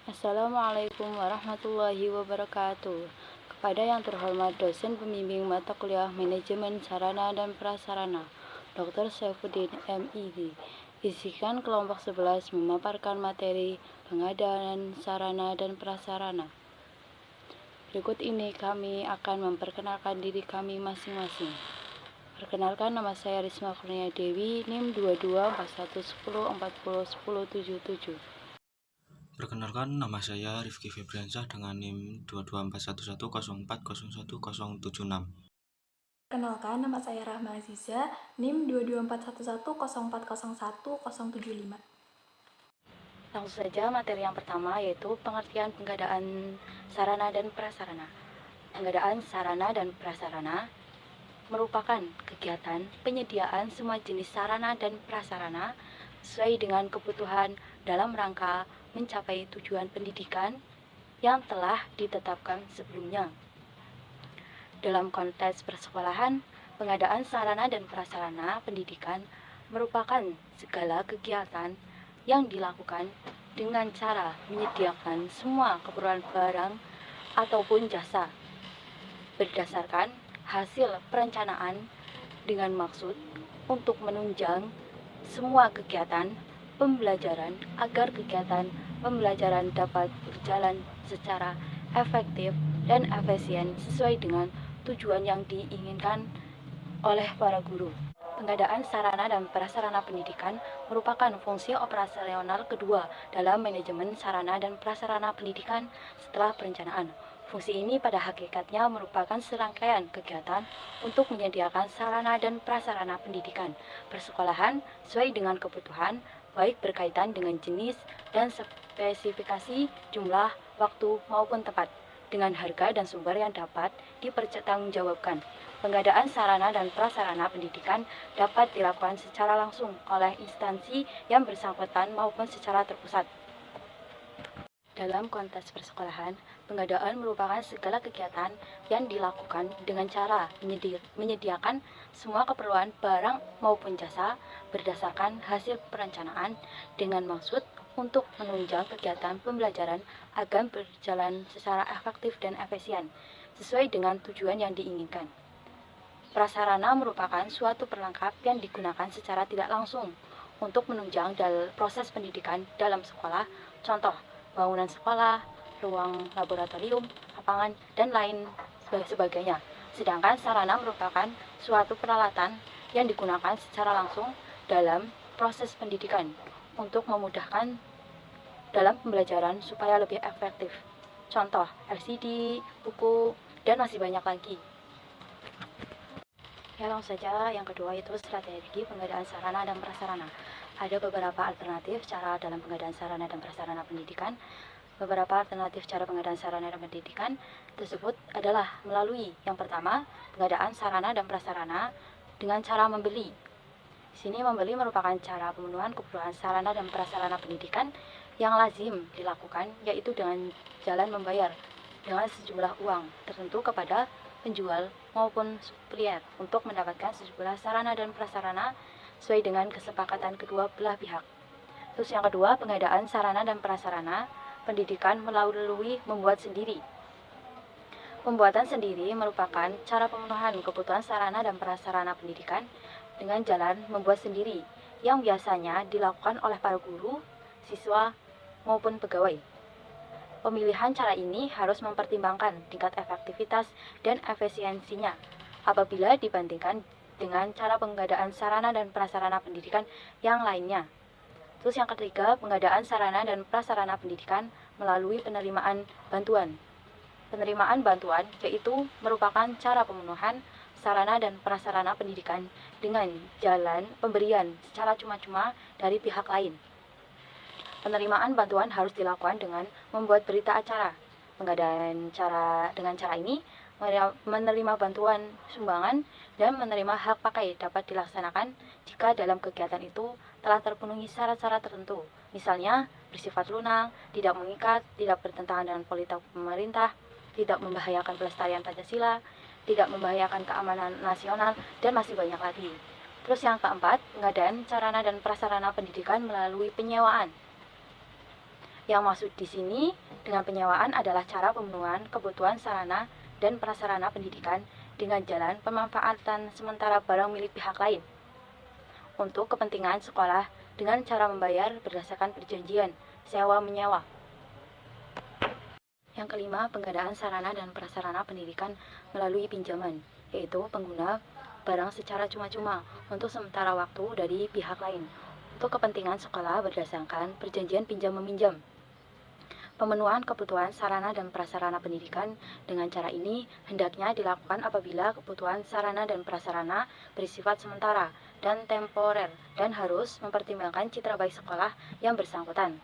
Assalamualaikum warahmatullahi wabarakatuh. Kepada yang terhormat dosen pembimbing mata kuliah Manajemen Sarana dan Prasarana, Dr. Saifuddin MID, isikan kelompok 11 memaparkan materi pengadaan sarana dan prasarana. Berikut ini kami akan memperkenalkan diri kami masing-masing. Perkenalkan, nama saya Risma Kurnia Dewi, NIM 224110401077. Perkenalkan, nama saya Rifki Febriansyah dengan NIM 224110401076. Perkenalkan, nama saya Rahma Aziza, NIM 224110401075. Langsung saja materi yang pertama, yaitu pengertian pengadaan sarana dan prasarana. Pengadaan sarana dan prasarana merupakan kegiatan penyediaan semua jenis sarana dan prasarana sesuai dengan kebutuhan dalam rangka mencapai tujuan pendidikan yang telah ditetapkan sebelumnya. Dalam konteks persekolahan, pengadaan sarana dan prasarana pendidikan merupakan segala kegiatan yang dilakukan dengan cara menyediakan semua keperluan barang ataupun jasa berdasarkan hasil perencanaan dengan maksud untuk menunjang semua kegiatan pembelajaran agar kegiatan pembelajaran dapat berjalan secara efektif dan efisien sesuai dengan tujuan yang diinginkan oleh para guru. Pengadaan sarana dan prasarana pendidikan merupakan fungsi operasional kedua dalam manajemen sarana dan prasarana pendidikan setelah perencanaan. Fungsi ini pada hakikatnya merupakan serangkaian kegiatan untuk menyediakan sarana dan prasarana pendidikan persekolahan sesuai dengan kebutuhan, baik berkaitan dengan jenis dan spesifikasi, jumlah, waktu, maupun tempat, dengan harga dan sumber yang dapat dipertanggungjawabkan. Pengadaan sarana dan prasarana pendidikan dapat dilakukan secara langsung oleh instansi yang bersangkutan maupun secara terpusat. Dalam konteks persekolahan, pengadaan merupakan segala kegiatan yang dilakukan dengan cara menyediakan semua keperluan barang maupun jasa berdasarkan hasil perencanaan dengan maksud untuk menunjang kegiatan pembelajaran agar berjalan secara efektif dan efisien sesuai dengan tujuan yang diinginkan. Prasarana merupakan suatu perlengkap yang digunakan secara tidak langsung untuk menunjang proses pendidikan dalam sekolah, contoh bangunan sekolah, ruang laboratorium, lapangan, dan lain sebagainya. Sedangkan sarana merupakan suatu peralatan yang digunakan secara langsung dalam proses pendidikan untuk memudahkan dalam pembelajaran supaya lebih efektif. Contoh LCD, buku, dan masih banyak lagi. Ya, langsung saja yang kedua itu strategi pengadaan sarana dan prasarana. Ada beberapa alternatif cara dalam pengadaan sarana dan prasarana pendidikan. Beberapa alternatif cara pengadaan sarana dan pendidikan tersebut adalah melalui yang pertama, pengadaan sarana dan prasarana dengan cara membeli. Di sini membeli merupakan cara pemenuhan kebutuhan sarana dan prasarana pendidikan yang lazim dilakukan, yaitu dengan jalan membayar dengan sejumlah uang tertentu kepada penjual maupun supplier untuk mendapatkan sejumlah sarana dan prasarana sesuai dengan kesepakatan kedua belah pihak. Terus yang kedua, pengadaan sarana dan prasarana pendidikan melalui membuat sendiri. Pembuatan sendiri merupakan cara pemenuhan kebutuhan sarana dan prasarana pendidikan dengan jalan membuat sendiri yang biasanya dilakukan oleh para guru, siswa, maupun pegawai. Pemilihan cara ini harus mempertimbangkan tingkat efektivitas dan efisiensinya apabila dibandingkan dengan cara pengadaan sarana dan prasarana pendidikan yang lainnya. Terus yang ketiga, pengadaan sarana dan prasarana pendidikan melalui penerimaan bantuan. Penerimaan bantuan yaitu merupakan cara pemenuhan sarana dan prasarana pendidikan dengan jalan pemberian secara cuma-cuma dari pihak lain. Penerimaan bantuan harus dilakukan dengan membuat berita acara. Dengan cara ini, menerima bantuan sumbangan dan menerima hak pakai dapat dilaksanakan jika dalam kegiatan itu telah terpenuhi syarat-syarat tertentu. Misalnya, bersifat lunak, tidak mengikat, tidak bertentangan dengan politik pemerintah, tidak membahayakan pelestarian Pancasila, tidak membahayakan keamanan nasional, dan masih banyak lagi. Terus yang keempat, pengadaan sarana dan prasarana pendidikan melalui penyewaan. Yang maksud di sini dengan penyewaan adalah cara pemenuhan kebutuhan sarana dan prasarana pendidikan dengan jalan pemanfaatan sementara barang milik pihak lain untuk kepentingan sekolah dengan cara membayar berdasarkan perjanjian sewa-menyewa. Yang kelima, pengadaan sarana dan prasarana pendidikan melalui pinjaman, yaitu pengguna barang secara cuma-cuma untuk sementara waktu dari pihak lain untuk kepentingan sekolah berdasarkan perjanjian pinjam-meminjam. Pemenuhan kebutuhan sarana dan prasarana pendidikan dengan cara ini hendaknya dilakukan apabila kebutuhan sarana dan prasarana bersifat sementara dan temporer dan harus mempertimbangkan citra baik sekolah yang bersangkutan.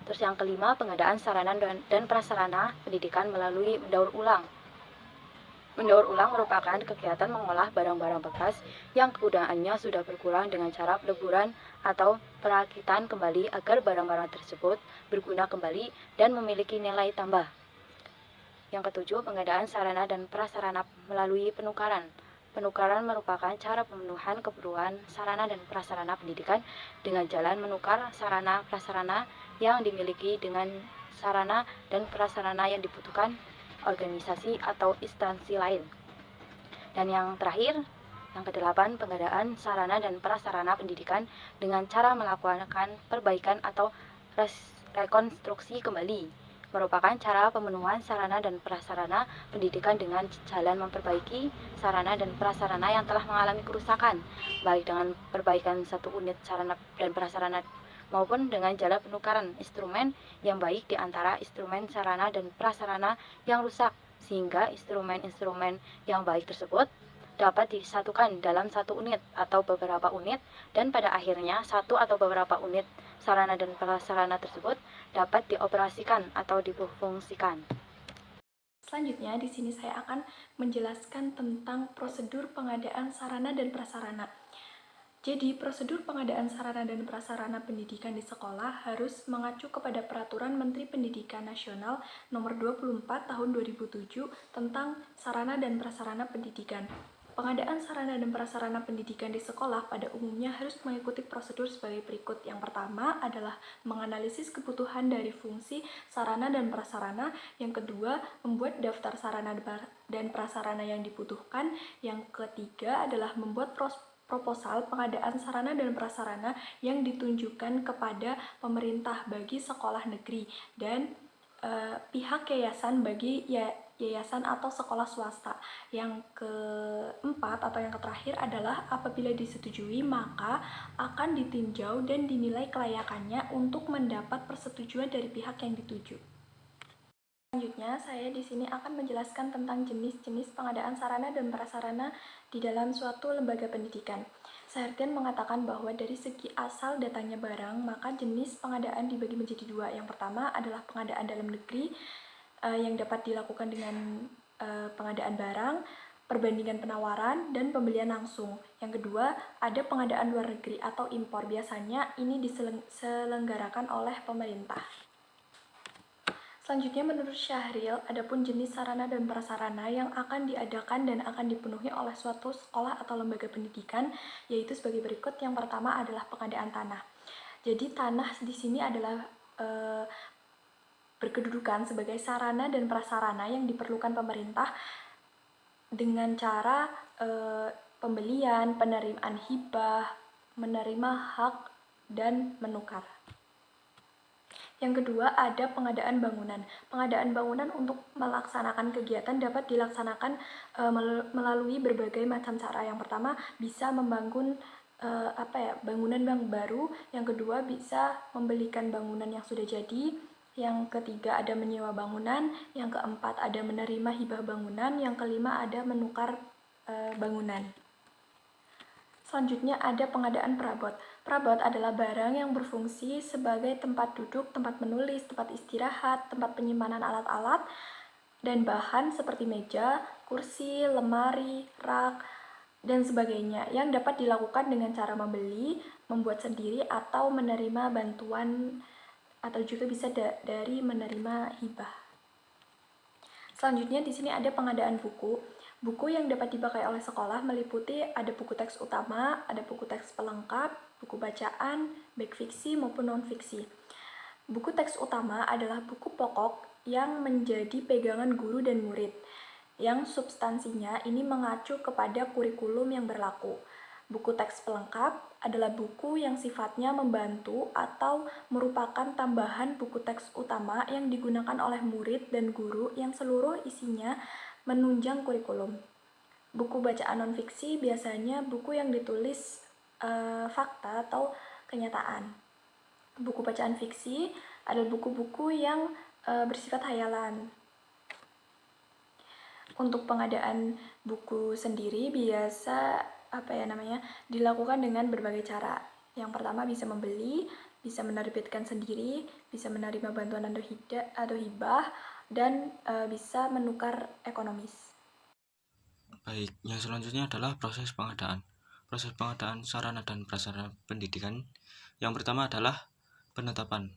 Terus yang kelima, pengadaan sarana dan prasarana pendidikan melalui mendaur ulang. Mendaur ulang merupakan kegiatan mengolah barang-barang bekas yang kegunaannya sudah berkurang dengan cara peleburan atau perakitan kembali agar barang-barang tersebut berguna kembali dan memiliki nilai tambah. Yang ketujuh, pengadaan sarana dan prasarana melalui penukaran. Penukaran merupakan cara pemenuhan kebutuhan sarana dan prasarana pendidikan dengan jalan menukar sarana prasarana yang dimiliki dengan sarana dan prasarana yang dibutuhkan organisasi atau instansi lain. Dan yang terakhir, yang kedelapan, pengadaan sarana dan prasarana pendidikan dengan cara melakukan perbaikan atau rekonstruksi kembali merupakan cara pemenuhan sarana dan prasarana pendidikan dengan jalan memperbaiki sarana dan prasarana yang telah mengalami kerusakan, baik dengan perbaikan satu unit sarana dan prasarana maupun dengan jalan penukaran instrumen yang baik di antara instrumen sarana dan prasarana yang rusak, sehingga instrumen-instrumen yang baik tersebut dapat disatukan dalam satu unit atau beberapa unit, dan pada akhirnya satu atau beberapa unit sarana dan prasarana tersebut dapat dioperasikan atau difungsikan. Selanjutnya, di sini saya akan menjelaskan tentang prosedur pengadaan sarana dan prasarana. Jadi, prosedur pengadaan sarana dan prasarana pendidikan di sekolah harus mengacu kepada Peraturan Menteri Pendidikan Nasional Nomor 24 Tahun 2007 tentang sarana dan prasarana pendidikan. Pengadaan sarana dan prasarana pendidikan di sekolah pada umumnya harus mengikuti prosedur sebagai berikut. Yang pertama adalah menganalisis kebutuhan dari fungsi sarana dan prasarana. Yang kedua, membuat daftar sarana dan prasarana yang dibutuhkan. Yang ketiga adalah membuat proposal pengadaan sarana dan prasarana yang ditunjukkan kepada pemerintah bagi sekolah negeri dan pihak yayasan bagi yayasan atau sekolah swasta. Yang keempat atau yang terakhir adalah apabila disetujui maka akan ditinjau dan dinilai kelayakannya untuk mendapat persetujuan dari pihak yang dituju. Selanjutnya, saya di sini akan menjelaskan tentang jenis-jenis pengadaan sarana dan prasarana di dalam suatu lembaga pendidikan. Sahertian mengatakan bahwa dari segi asal datangnya barang, maka jenis pengadaan dibagi menjadi dua. Yang pertama adalah pengadaan dalam negeri yang dapat dilakukan dengan pengadaan barang, perbandingan penawaran, dan pembelian langsung. Yang kedua, ada pengadaan luar negeri atau impor. Biasanya ini diselenggarakan oleh pemerintah. Selanjutnya, menurut Syahril, adapun jenis sarana dan prasarana yang akan diadakan dan akan dipenuhi oleh suatu sekolah atau lembaga pendidikan, yaitu sebagai berikut. Yang pertama adalah pengadaan tanah. Jadi tanah di sini adalah berkedudukan sebagai sarana dan prasarana yang diperlukan pemerintah dengan cara pembelian, penerimaan hibah, menerima hak, dan menukar. Yang kedua, ada pengadaan bangunan. Pengadaan bangunan untuk melaksanakan kegiatan dapat dilaksanakan melalui berbagai macam cara. Yang pertama, bisa membangun bangunan yang baru. Yang kedua, bisa membelikan bangunan yang sudah jadi. Yang ketiga, ada menyewa bangunan. Yang keempat, ada menerima hibah bangunan. Yang kelima, ada menukar bangunan. Selanjutnya ada pengadaan perabot. Perabot adalah barang yang berfungsi sebagai tempat duduk, tempat menulis, tempat istirahat, tempat penyimpanan alat-alat, dan bahan seperti meja, kursi, lemari, rak, dan sebagainya yang dapat dilakukan dengan cara membeli, membuat sendiri, atau menerima bantuan, atau juga bisa dari menerima hibah. Selanjutnya di sini ada pengadaan buku. Buku yang dapat dipakai oleh sekolah meliputi ada buku teks utama, ada buku teks pelengkap, buku bacaan, baik fiksi maupun non-fiksi. Buku teks utama adalah buku pokok yang menjadi pegangan guru dan murid, yang substansinya ini mengacu kepada kurikulum yang berlaku. Buku teks pelengkap adalah buku yang sifatnya membantu atau merupakan tambahan buku teks utama yang digunakan oleh murid dan guru yang seluruh isinya menunjang kurikulum. Buku bacaan non-fiksi biasanya buku yang ditulis fakta atau kenyataan. Buku bacaan fiksi adalah buku-buku yang bersifat hayalan. Untuk pengadaan buku sendiri biasa dilakukan dengan berbagai cara. Yang pertama bisa membeli, bisa menerbitkan sendiri, bisa menerima bantuan atau hibah, dan bisa menukar ekonomis. Baik, yang selanjutnya adalah proses pengadaan. Proses pengadaan sarana dan prasarana pendidikan. Yang pertama adalah penetapan.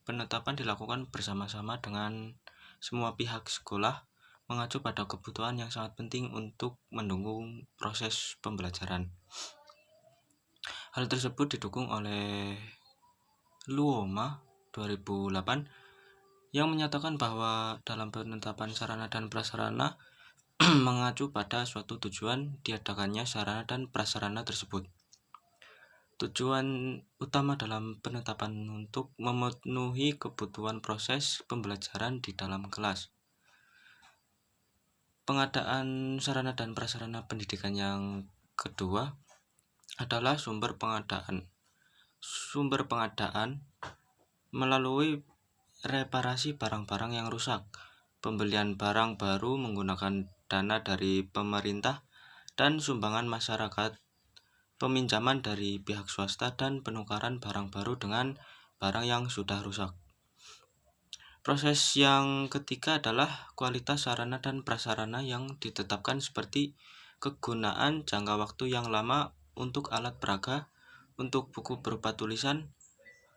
Penetapan dilakukan bersama-sama dengan semua pihak sekolah, mengacu pada kebutuhan yang sangat penting untuk mendukung proses pembelajaran. Hal tersebut didukung oleh Luoma 2008 yang menyatakan bahwa dalam penetapan sarana dan prasarana mengacu pada suatu tujuan diadakannya sarana dan prasarana tersebut. Tujuan utama dalam penetapan untuk memenuhi kebutuhan proses pembelajaran di dalam kelas. Pengadaan sarana dan prasarana pendidikan yang kedua adalah sumber pengadaan. Sumber pengadaan melalui reparasi barang-barang yang rusak, pembelian barang baru menggunakan dana dari pemerintah dan sumbangan masyarakat, peminjaman dari pihak swasta, dan penukaran barang baru dengan barang yang sudah rusak. Proses yang ketiga adalah kualitas sarana dan prasarana yang ditetapkan seperti kegunaan jangka waktu yang lama untuk alat peraga, untuk buku berupa tulisan,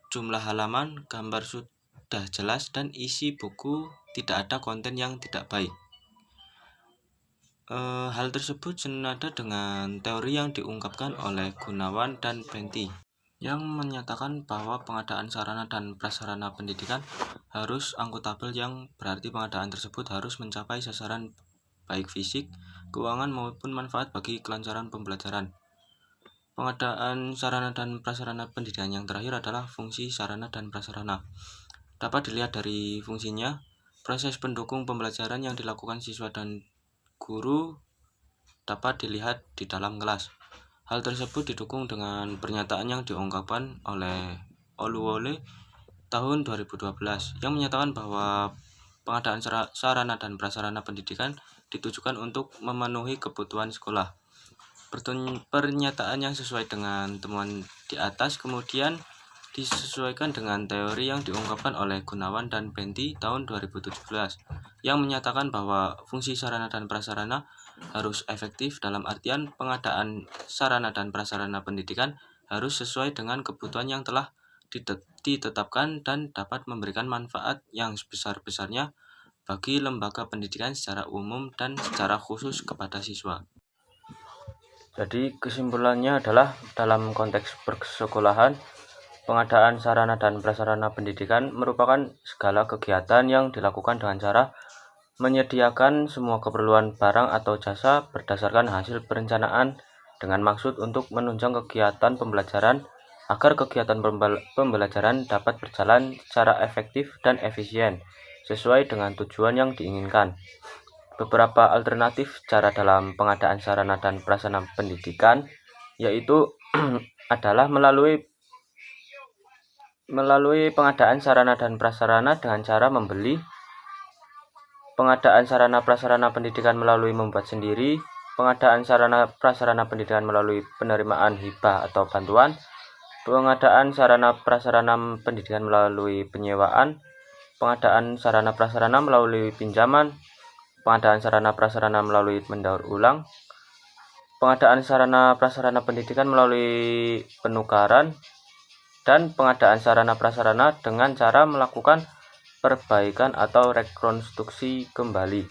jumlah halaman, gambar sudah jelas, dan isi buku tidak ada konten yang tidak baik. Hal tersebut senada dengan teori yang diungkapkan oleh Gunawan dan Benti, yang menyatakan bahwa pengadaan sarana dan prasarana pendidikan harus akuntabel, yang berarti pengadaan tersebut harus mencapai sasaran baik fisik, keuangan maupun manfaat bagi kelancaran pembelajaran. Pengadaan sarana dan prasarana pendidikan yang terakhir adalah fungsi sarana dan prasarana. Dapat dilihat dari fungsinya, proses pendukung pembelajaran yang dilakukan siswa dan guru dapat dilihat di dalam kelas. Hal tersebut didukung dengan pernyataan yang diungkapkan oleh Oluwole tahun 2012 yang menyatakan bahwa pengadaan sarana dan prasarana pendidikan ditujukan untuk memenuhi kebutuhan sekolah. Pernyataan yang sesuai dengan temuan di atas kemudian disesuaikan dengan teori yang diungkapkan oleh Gunawan dan Benti tahun 2017 yang menyatakan bahwa fungsi sarana dan prasarana harus efektif, dalam artian pengadaan sarana dan prasarana pendidikan harus sesuai dengan kebutuhan yang telah ditetapkan dan dapat memberikan manfaat yang sebesar-besarnya bagi lembaga pendidikan secara umum dan secara khusus kepada siswa. Jadi kesimpulannya adalah dalam konteks persekolahan, pengadaan sarana dan prasarana pendidikan merupakan segala kegiatan yang dilakukan dengan cara menyediakan semua keperluan barang atau jasa berdasarkan hasil perencanaan dengan maksud untuk menunjang kegiatan pembelajaran agar kegiatan pembelajaran dapat berjalan secara efektif dan efisien sesuai dengan tujuan yang diinginkan. Beberapa alternatif cara dalam pengadaan sarana dan prasarana pendidikan yaitu adalah melalui pengadaan sarana dan prasarana dengan cara membeli, pengadaan sarana prasarana pendidikan melalui membuat sendiri, pengadaan sarana prasarana pendidikan melalui penerimaan hibah atau bantuan, pengadaan sarana prasarana pendidikan melalui penyewaan, pengadaan sarana prasarana melalui pinjaman, pengadaan sarana prasarana melalui mendaur ulang, pengadaan sarana prasarana pendidikan melalui penukaran, dan pengadaan sarana prasarana dengan cara melakukan perbaikan atau rekonstruksi kembali.